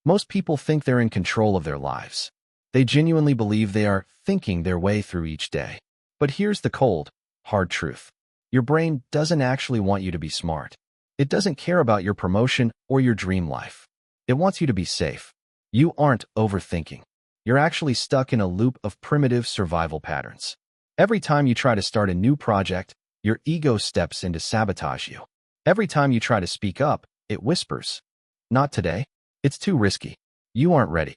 Most people think they're in control of their lives. They genuinely believe they are thinking their way through each day. But here's the cold, hard truth. Your brain doesn't actually want you to be smart. It doesn't care about your promotion or your dream life. It wants you to be safe. You aren't overthinking. You're actually stuck in a loop of primitive survival patterns. Every time you try to start a new project, your ego steps in to sabotage you. Every time you try to speak up, it whispers, "Not today. It's too risky. You aren't ready."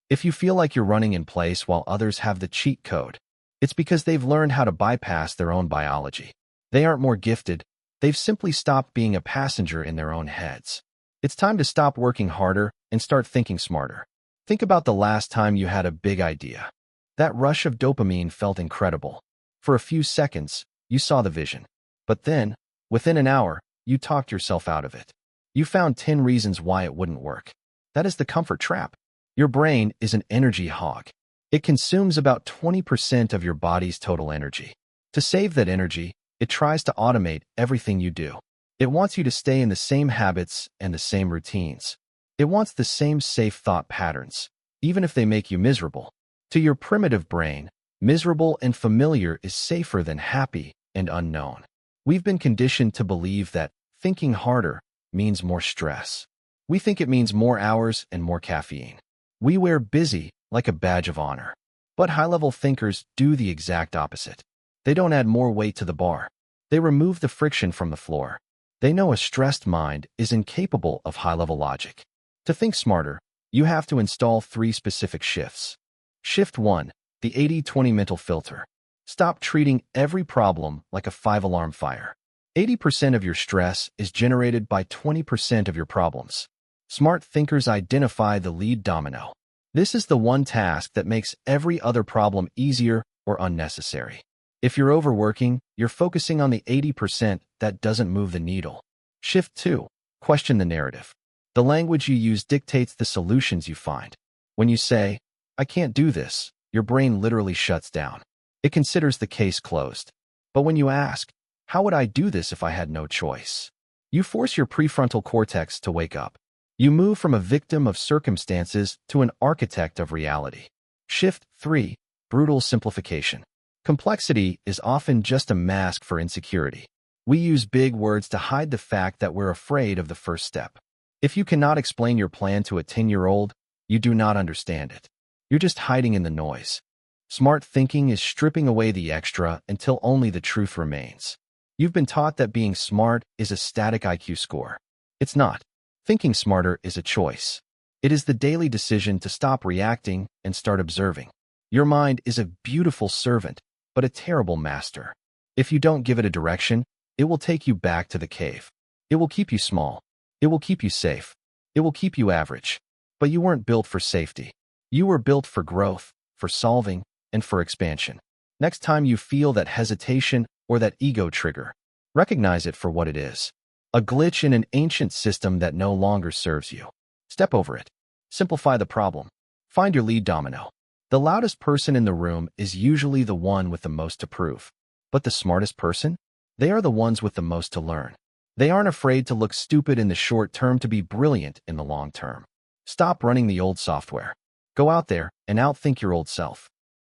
If you feel like you're running in place while others have the cheat code, it's because they've learned how to bypass their own biology. They aren't more gifted. They've simply stopped being a passenger in their own heads. It's time to stop working harder and start thinking smarter. Think about the last time you had a big idea. That rush of dopamine felt incredible. For a few seconds, you saw the vision. But then, within an hour, you talked yourself out of it. You found 10 reasons why it wouldn't work. That is the comfort trap. Your brain is an energy hog. It consumes about 20% of your body's total energy. To save that energy, it tries to automate everything you do. It wants you to stay in the same habits and the same routines. It wants the same safe thought patterns, even if they make you miserable. To your primitive brain, miserable and familiar is safer than happy and unknown. We've been conditioned to believe that thinking harder means more stress. We think it means more hours and more caffeine. We wear busy like a badge of honor. But high-level thinkers do the exact opposite. They don't add more weight to the bar. They remove the friction from the floor. They know a stressed mind is incapable of high-level logic. To think smarter, you have to install 3 specific shifts. Shift 1, the 80-20 mental filter. Stop treating every problem like a 5-alarm fire. 80% of your stress is generated by 20% of your problems. Smart thinkers identify the lead domino. This is the one task that makes every other problem easier or unnecessary. If you're overworking, you're focusing on the 80% that doesn't move the needle. Shift 2, question the narrative. The language you use dictates the solutions you find. When you say, "I can't do this," your brain literally shuts down. It considers the case closed. But when you ask, "How would I do this if I had no choice?" you force your prefrontal cortex to wake up. You move from a victim of circumstances to an architect of reality. Shift 3, brutal simplification. Complexity is often just a mask for insecurity. We use big words to hide the fact that we're afraid of the first step. If you cannot explain your plan to a 10-year-old, you do not understand it. You're just hiding in the noise. Smart thinking is stripping away the extra until only the truth remains. You've been taught that being smart is a static IQ score. It's not. Thinking smarter is a choice. It is the daily decision to stop reacting and start observing. Your mind is a beautiful servant, but a terrible master. If you don't give it a direction, it will take you back to the cave. It will keep you small. It will keep you safe. It will keep you average. But you weren't built for safety. You were built for growth, for solving, and for expansion. Next time you feel that hesitation or that ego trigger, recognize it for what it is. A glitch in an ancient system that no longer serves you. Step over it. Simplify the problem. Find your lead domino. The loudest person in the room is usually the one with the most to prove. But the smartest person? They are the ones with the most to learn. They aren't afraid to look stupid in the short term to be brilliant in the long term. Stop running the old software. Go out there and outthink your old self.